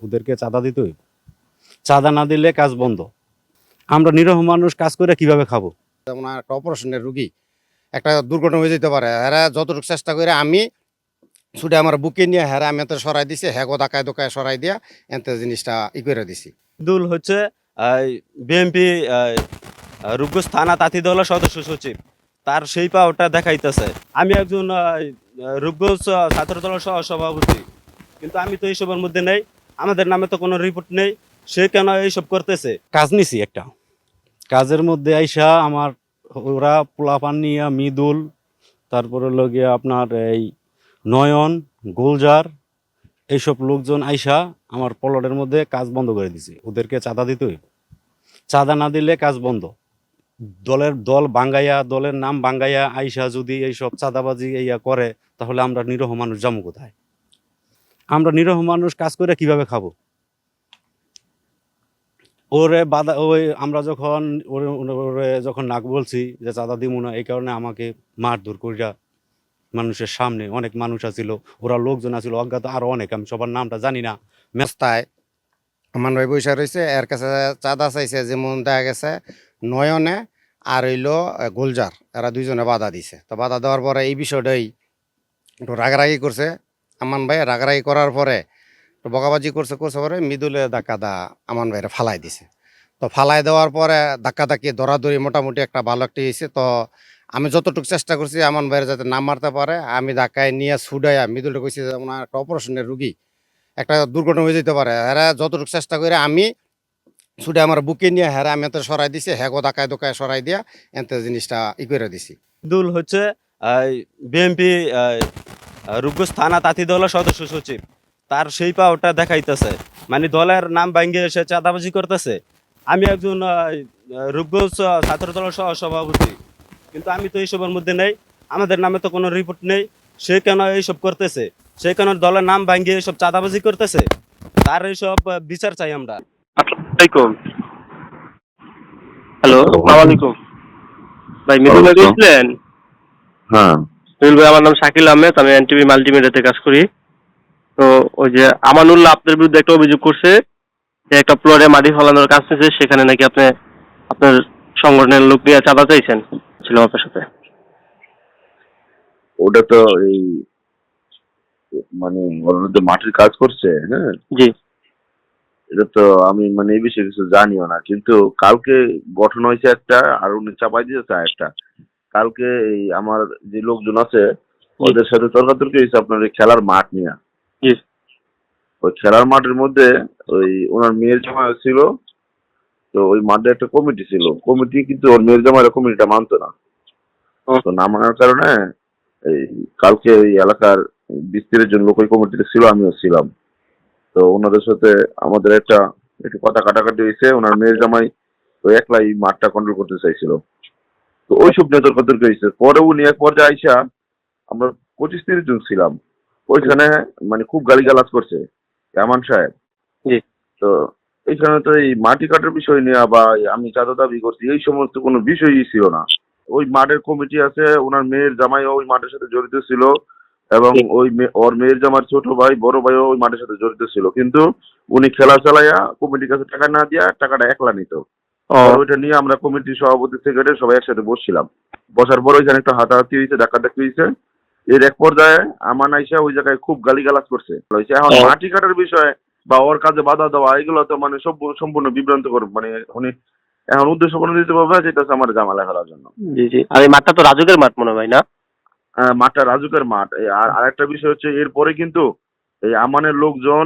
ওদেরকে চাঁদা দিতে হইব। চাঁদা না দিলে কাজ বন্ধ। আমরা নিরীহ মানুষ কাজ করে কিভাবে খাবো? যেমন একটা অপারেশনের রুগী একটা দুর্ঘটনা হয়ে যেতে পারে, এরা যতটুকু চেষ্টা করে আমি ছুটে আমার বুকে নিয়ে হেরা আমি এত সরাই দিছি, হ্যাগো দাকায় দোকায় সরাই দিয়া এতে জিনিসটা করে দিছি। দুল হচ্ছে বিএনপি রূপগঞ্জ থানা তাঁতিদলা সদস্য সচিব, তার সেই পাওয়ারটা দেখাইতেছে। আমি একজন রূপগঞ্জ ছাত্রদলের সহ সভাপতি, কিন্তু আমি তো এইসবের মধ্যে নেই, আমাদের নামে তো কোনো রিপোর্ট নেই। সে কেন এইসব করতেছে? কাজ নিছি একটা, কাজের মধ্যে আইসা আমার ওরা পোলাপান নিয়া মৃদুল, তারপরে লগিয়া আপনার এই নয়ন, গুলজার, এইসব লোকজন আইসা আমার প্লটের মধ্যে কাজ বন্ধ করে দিছে। ওদেরকে চাঁদা দিতে হইব। চাঁদা না দিলে কাজ বন্ধ। দল বাঙ্গাইয়া, দলের নাম বাঙ্গাইয়া আইসা যদি এইসব চাঁদাবাজি ইয়া করে, তাহলে আমরা নিরীহ মানুষ যাবো কোথায়? আমরা নিরীহ মানুষ কাজ করে কিভাবে খাবো? ওরে বাধা, ওই আমরা যখন ওরে যখন নাক বলছি যে চাঁদা দিব না, এই কারণে আমাকে মারধর কইরা মানুষের সামনে, অনেক মানুষ আছিল, ওরা লোকজন আছিল অজ্ঞাত আরো অনেক, আমি সবার নামটা জানি না। রাস্তায় আমার ভাই বৈশা রয়েছে, এর কাছে চাঁদা চাইছে, যেমন দেখা গেছে নয়নে আর হইলো গুলজার, এরা দুইজনে বাধা দিছে। তো বাধা দেওয়ার পরে এই বিষয়টাই একটু রাগারাগি করছে। আমান ভাই রাগারাগি করার পরে একটু বকাবাজি করছে পরে মৃদুলে ধাক্কা আমান ভাইরা ফালাই দিছে। তো ফালাই দেওয়ার পরে ধাক্কি দৌড়াদৌড়ি মোটামুটি একটা ভালো একটা হয়েছে। তো আমি যতটুকু চেষ্টা করছি আমান ভাইয়ের যাতে নাম মারতে পারে, আমি ধাক্কায় নিয়ে ছুডাইয়া মৃদুলটা কইছি যে ওনার একটা অপারেশনের রুগী, একটা দুর্ঘটনা হয়ে যেতে পারে, এরা যতটুকু চেষ্টা করে আমি ছুটে আমার বুকে নিয়ে হেরা আমি এত সরাই দিছি, হ্যাগো দাকায় দোকায় সরাই দিয়া এতে জিনিসটা করে দিছি। দুল হচ্ছে বিএনপি রূপগঞ্জ থানা তাঁতিদলা সদস্য সচিব, তার সেই পাওয়ারটা দেখাইতেছে। মানে দলের নাম ভাঙ্গে এসে চাঁদাবাজি করতেছে। আমি একজন রূপগঞ্জ ছাত্রদলের সহ সভাপতি, কিন্তু আমি তো এইসবের মধ্যে নেই, আমাদের নামে তো কোনো রিপোর্ট নেই। সে কেন এইসব করতেছে? সে কেন দলের নাম ভাঙ্গে এইসব চাঁদাবাজি করতেছে? তার এইসব বিচার চাই আমরা। আসসালামাইকুম। হ্যালো, আসসালামু আলাইকুম। ভাই মিতুল ভাই বলছিলেন? হ্যাঁ, মিতুল ভাই, আমার নাম শাকিল আহমেদ, আমি এনটিভি মাল্টিমিডিয়াতে কাজ করি। তো ওই যে আমানুল্লাহ আপনার বিরুদ্ধে একটা অভিযোগ করছে যে একটা প্লটে মাটি ফলানোর কাজ নিয়েছে, সেখানে নাকি আপনি আপনার সংগঠনের লোক দিয়ে চাঁদা চাইছেন, ছিল আপনার সাথে। ওটা তো এই মানে ওর মধ্যে মাটির কাজ করছে, হ্যাঁ। জি এটা তো আমি মানে এই বিষয়ে কিছু জানিও না, কিন্তু কালকে গঠন হয়েছে একটা, আর উনি চাপাই দিয়েছে একটা। কালকে এই আমার যে লোকজন আছে ওদের সাথে তর্কাতর্কি হয়েছে আপনার ওই খেলার মাঠ নিয়ে। জি ওই খেলার মাঠের মধ্যে ওই ওনার মেয়ের জামাই ছিল। তো ওই মাঠে একটা কমিটি ছিল, কমিটি কিন্তু ওর মেয়ের জামাইয়ের কমিটিটা মানতো না। তো না মানার কারণে এই কালকে ওই এলাকার 20-30 জন লোক ওই কমিটিতে ছিল, আমিও ছিলাম। তো ওনাদের সাথে আমাদের একটু কথা কাটাকাটি হয়েছে। ওনার মেয়ের জামাই ওই একলাই মাঠটা কন্ট্রোল করতে চাইছিল। তো ওইসব নিয়ে তর্কাতর্কি হয়েছে। পরে উনি এক পর্যায়ে আইসা, আমরা 25-30 জন ছিলাম ওইখানে, মানে খুব গালিগালাজ করছে আমান সাহেব। জি তো এইখানে তো এই মাটি কাটার বিষয় নিয়ে বা আমি চাঁদা দাবি করছি এই সমস্ত কোনো বিষয়ই ছিল না। ওই মাঠের কমিটি আছে, ওনার মেয়ের জামাইও ওই মাঠের সাথে জড়িত ছিল, এবং ওই ওর মেয়ের জামার ছোট ভাই বড় ভাইও ওই মাঠের সাথে জড়িত ছিল। কিন্তু উনি খেলা চালাইয়া কমিটির কাছে টাকা না দিয়া টাকাটা একলা নিত। আর ওইটা নিয়ে আমরা কমিটির সভাপতি সেক্রেটারি সবাই একসাথে বসছিলাম। বসার পর ওইখানে একটা হাতাহাতি হয়েছে, ধাক্কাধাক্কি হয়েছে। এর এক পর্যায়ে আমান আইসা ওই জায়গায় খুব গালিগালাজ করছে। এখন মাটি কাটার বিষয়ে বা ওর কাজে বাধা দেওয়া এগুলো তো মানে সব সম্পূর্ণ বিভ্রান্তকর। মানে উনি এখন উদ্দেশ্য কোনো দিতে পারবে যেটা হচ্ছে আমার জামালা ফেলার জন্য। জি জি আর এই মাঠটা তো রাজুকের মাঠ মনে হয়, না? মাঠটা রাজুকের মাঠ। আর আরেকটা বিষয় হচ্ছে এরপরে কিন্তু এই আমানের লোকজন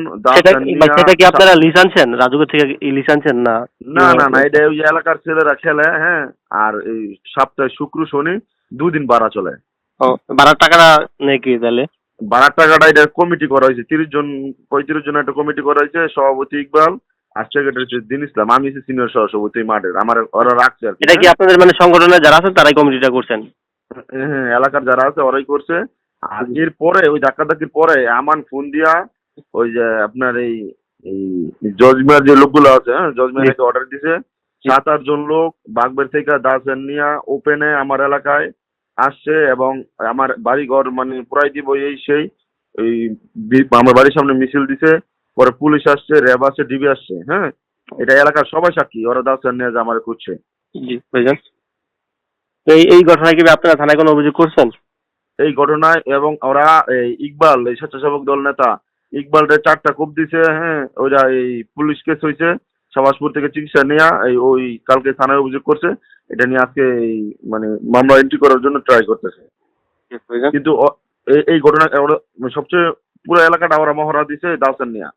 সেটা কি আপনারা লিজ আনছেন রাজুকের থেকে? লিজ আনছেন না? না না না, এটা ওই এলাকার ছেলেরা খেলে, হ্যাঁ। আর এই সপ্তাহে শুক্র শনি 2 দিন ভাড়া চলে। ভাড়ার টাকাটা নেই কি তাহলে? ভাড়ার টাকাটা এটা কমিটি করা হয়েছে, 35 জন একটা কমিটি করা হয়েছে। সভাপতি ইকবাল আর সেক্রেটারি হচ্ছে দিন ইসলাম, আমি সিনিয়র সহসভাপতি মাঠের, আমার ওরা রাখছে আর কি। এটা কি আপনাদের মানে সংগঠনের যারা আছেন তারাই কমিটিটা করছেন? হ্যাঁ, এলাকার যারা আছে ওরাই করছে। আর এরপরে ওই ধাক্কাধাক্কির পরে আমান ফোন দিয়া ওই যে আপনার এই এই জজমিয়ার যে লোকগুলো আছে, হ্যাঁ, জজমিয়ার অর্ডার দিছে 7-8 জন লোক বাগবের থেকে দাসেন নিয়া ওপেনে আমার এলাকায় আসছে, এবং আমার বাড়ি ঘর মানে পুরাই দিব এই সেই। ওই আমার বাড়ির সামনে মিছিল দিছে। পরে পুলিশ আসছে, র্যাব আসছে, ডিবি আসছে, হ্যাঁ, এটা এলাকার সবাই সাক্ষী, ওরা দাওসান নিয়ে যে আমার খুঁজছে। জি ভাইজান। এই ঘটনায় কি আপনারা থানায় কোনো অভিযোগ করছেন? এই ঘটনায় এবং ওরা এই ইকবাল, এই স্বেচ্ছাসেবক দল নেতা ইকবালরে 4টা কোপ দিছে, হ্যাঁ, ওইটা এই পুলিশ কেস হয়েছে, সবাসপুর থেকে চিকিৎসা নেওয়া, এই ওই কালকে থানায় অভিযোগ করছে, এটা নিয়ে আজকে এই মানে মামলা এন্ট্রি করার জন্য ট্রাই করতেছে। ভাইজান। কিন্তু এই ঘটনা সবচেয়ে পুরো এলাকাটা ওরা মহড়া দিছে দাওসান নিয়া।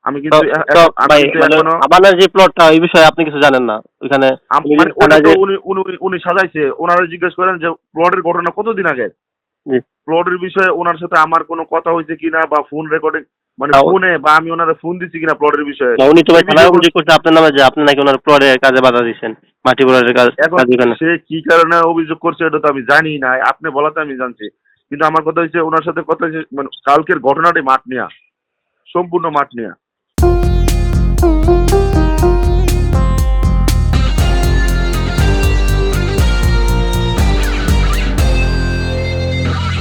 আমি তো কিন্তু তো আমি ভাই কিন্তু মানে এখনো আমাদের যে প্লটটা এই বিষয়ে আপনি কিছু জানেন না ওইখানে? মানে ওটা তো উনি সাজাইছে, ওনারা জিজ্ঞেস করেন যে প্লটের ঘটনা কতদিন আগে, জি। প্লটের বিষয়ে ওনার সাথে আমার কোনো কথা হয়েছে কিনা বা ফোন রেকর্ডিং মানে না, ফোনে বা আমি ওনারা ফোন দিছি কিনা প্লটের বিষয়ে। না, উনি তো ভাই এই থানায় বিষয়গুলো- অভিযোগ করছে আপনার নামে যে আপনি নাকি ওনার প্লটের কাজে বাধা দিচ্ছেন, মাটি বোড়ার কাজ এখন ওখানে। সে কি কারণে অভিযোগ করছে এটা তো আমি জানি না, আপনি বলাতে আমি জানছি। কিন্তু আমার কথা হচ্ছে ওনার সাথে কথা হচ্ছে মানে কালকের ঘটনাটি মাঠ নিয়া, সম্পূর্ণ মাঠ নিয়া।